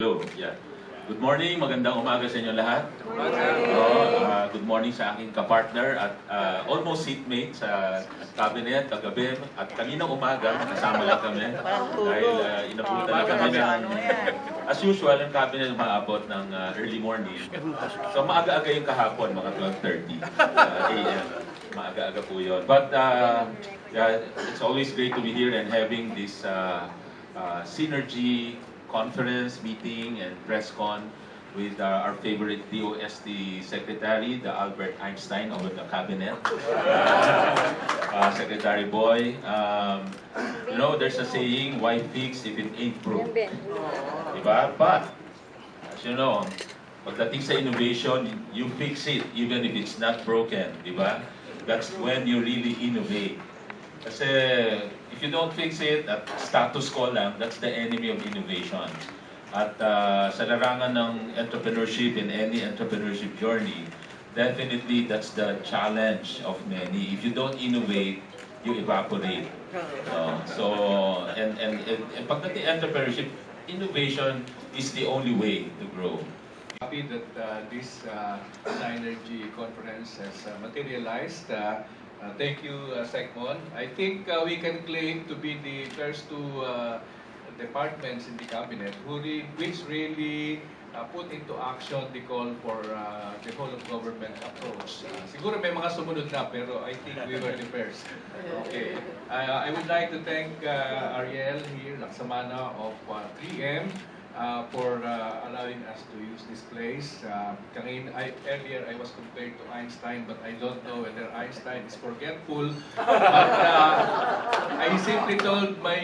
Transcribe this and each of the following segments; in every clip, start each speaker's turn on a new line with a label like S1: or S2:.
S1: Hello, yeah. Good morning, magandang umaga sa inyo lahat. Good morning sa aking kapartner at almost seatmate sa cabinet kagabi at kaninang umaga kasama lang kami dahil inabutan na kami ng as usual ang cabinet maabot ng early morning. So maaga-aga yung kahapon, mga 12:30 a.m. Maaga-aga po yun. But yeah, it's always great to be here and having this synergy conference, meeting, and press con with our favorite DOST secretary, the Albert Einstein of the cabinet, Secretary Boy. You know, there's a saying, why fix if it ain't broke? Diba? But, as you know, pagdating sa innovation, you fix it even if it's not broken. Diba? That's when you really innovate. Kasi if you don't fix it at status quo lang, that's the enemy of innovation. At sa larangan ng entrepreneurship in any entrepreneurship journey, definitely that's the challenge of many. If you don't innovate, you evaporate. And pagdating entrepreneurship, innovation is the only way to grow.
S2: Happy that this Synergy conference has materialized. Thank you, Secmon. I think we can claim to be the first two departments in the cabinet which really put into action the call for the whole of government approach. Siguro may mga sumunod na, pero I think we were the first. Okay. I would like to thank Ariel here, Laksamana of 3M, for allowing us to use this place. Earlier I was compared to Einstein, but I don't know whether Einstein is forgetful. But I simply told my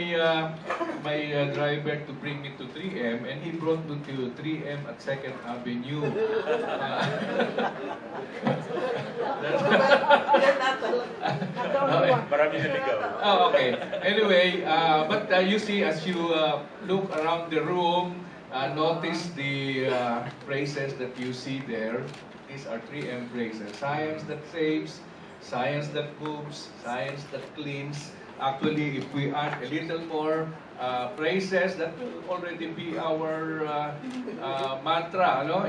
S2: driver to bring me to 3M, and he brought me to 3M at 2nd Avenue. Oh, okay. Anyway, but you see, as you look around the room, notice the phrases that you see there. These are 3M phrases: science that saves, science that moves, science that cleans. Actually, if we add a little more phrases, that will already be our mantra. No?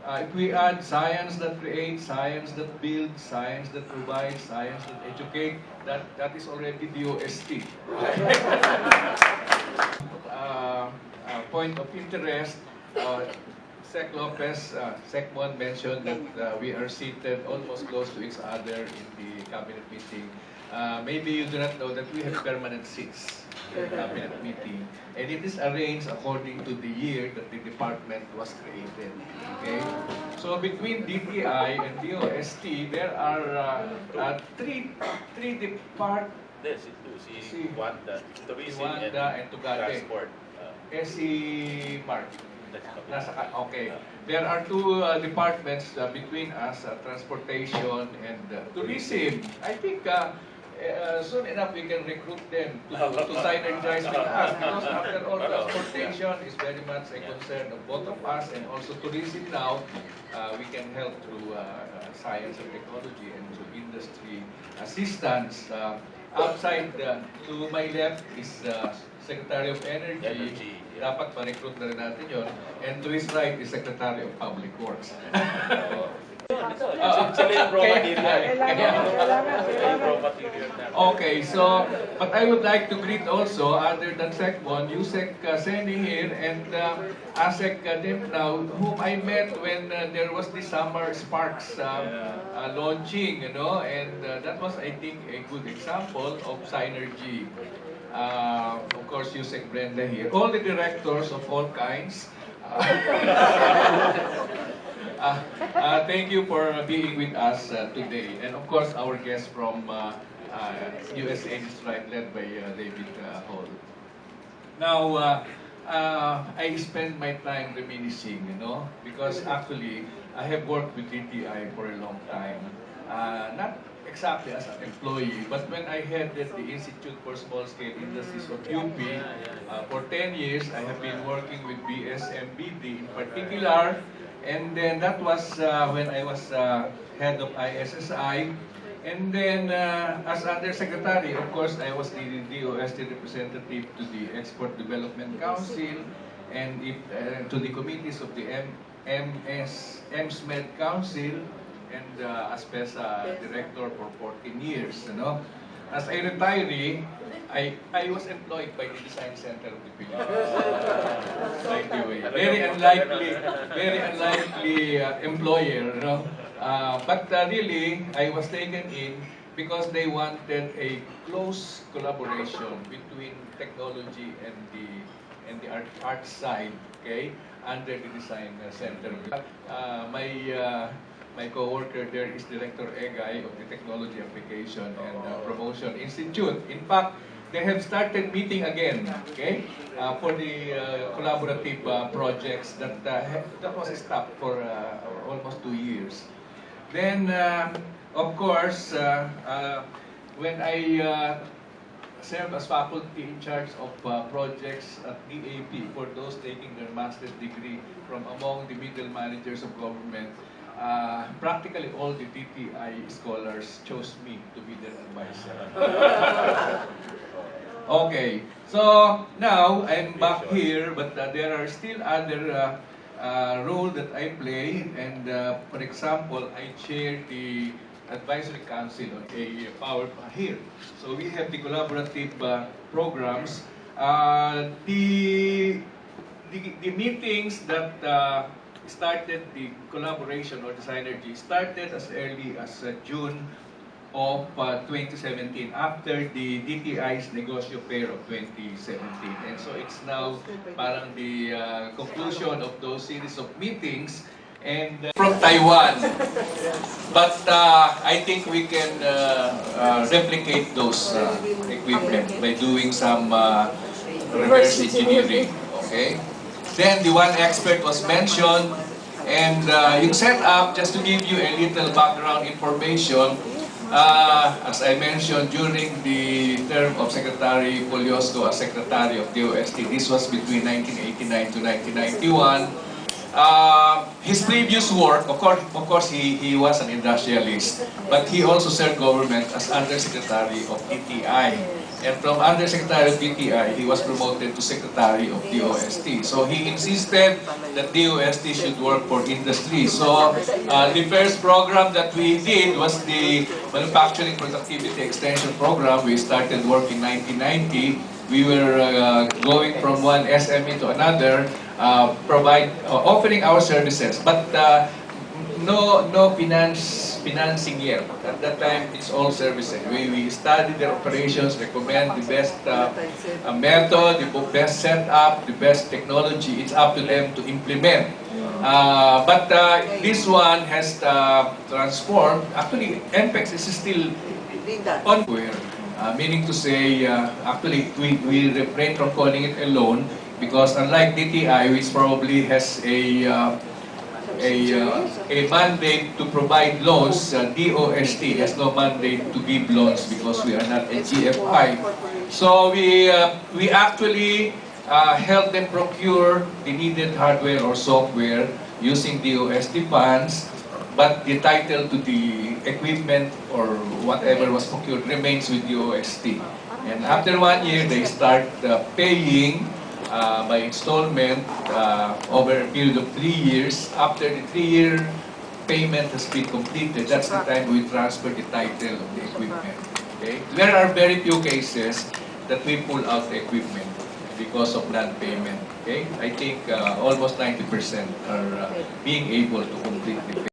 S2: If we add science that creates, science that builds, science that provides, science that educates, that is already DOST. Point of interest, Sec Lopez, Secmon mentioned that we are seated almost close to each other in the cabinet meeting. Maybe you do not know that we have permanent seats in the cabinet meeting, and it is arranged according to the year that the department was created. Okay, so between DTI and DOST, there are three departments.
S1: Si Wanda,
S2: and Tugade.
S1: Transport.
S2: Si Mark. Okay. There are two departments between us, transportation and tourism. I think soon enough we can recruit them to synergize with us, because after all, transportation is very much a concern of both of us, and also tourism now. We can help through science and technology and through industry assistance. Outside, to my left is Secretary of Energy. Dapat ma-recruit na rin natin yun. And to his right is Secretary of Public Works. Okay, so, but I would like to greet also, other than Secmon, Yusek Seni here, and Asek Dim now, whom I met when there was the Summer Sparks launching, you know, and that was, I think, a good example of synergy. Of course, Yusek Brenda here. All the directors of all kinds. Thank you for being with us today. And of course, our guest from USA Strike, led by David Hall. Now, I spend my time reminiscing, you know, because actually, I have worked with DTI for a long time. Not exactly as an employee, but when I headed the Institute for Small Scale Industries of UP, for 10 years, I have been working with BSMBD in particular, and then that was when I was head of ISSI, and then as Undersecretary, of course, I was the DOST representative to the Export Development Council, and if, to the committees of the MSMED Council, and as PESA director for 14 years. As a retiree, I was employed by the Design Center of the Philippines. By the way, very unlikely employer. But really, I was taken in because they wanted a close collaboration between technology and the art side, okay, under the Design Center. My co-worker there is Director Egay of the Technology Application and Promotion Institute. In fact, they have started meeting again, okay, for the collaborative projects that was stopped for almost 2 years. Then, of course, when I serve as faculty in charge of projects at DAP for those taking their master's degree from among the middle managers of government, practically all the DTI scholars chose me to be their advisor. Okay, so now I'm back here, but there are still other roles that I play, and for example, I chair the advisory council on a power here. So we have the collaborative programs. The meetings that started the collaboration or the synergy started as early as June of 2017 after the DTI's negosyo fair of 2017. And so it's now parang the conclusion of those series of meetings, and from Taiwan. But I think we can replicate those equipment by doing some reverse engineering. Okay? Then the one expert was mentioned, and yung setup, just to give you a little background information, as I mentioned during the term of Secretary Poliosco as Secretary of DOST, this was between 1989 to 1991. His previous work, of course he was an industrialist, but he also served government as Undersecretary of DTI. And from Undersecretary of DTI, he was promoted to Secretary of DOST. So he insisted that DOST should work for industry. So the first program that we did was the Manufacturing Productivity Extension Program. We started work in 1990. We were going from one SME to another, offering our services, but no financing yet. At that time, it's all services. We study their operations, recommend the best method, the best setup, the best technology. It's up to them to implement. But this one has transformed. Actually, NPEX is still ongoing. Meaning to say, actually, we refrain from calling it a loan because unlike DTI, which probably has a mandate to provide loans, DOST has no mandate to give loans because we are not a GFI. So we actually help them procure the needed hardware or software using DOST funds, but the title to the equipment or whatever was procured remains with DOST. And after 1 year, they start paying by installment over a period of 3 years. After the 3-year payment has been completed, that's the time we transfer the title of the equipment. Okay? There are very few cases that we pull out the equipment because of non-payment. Okay? I think almost 90% are being able to complete the payment.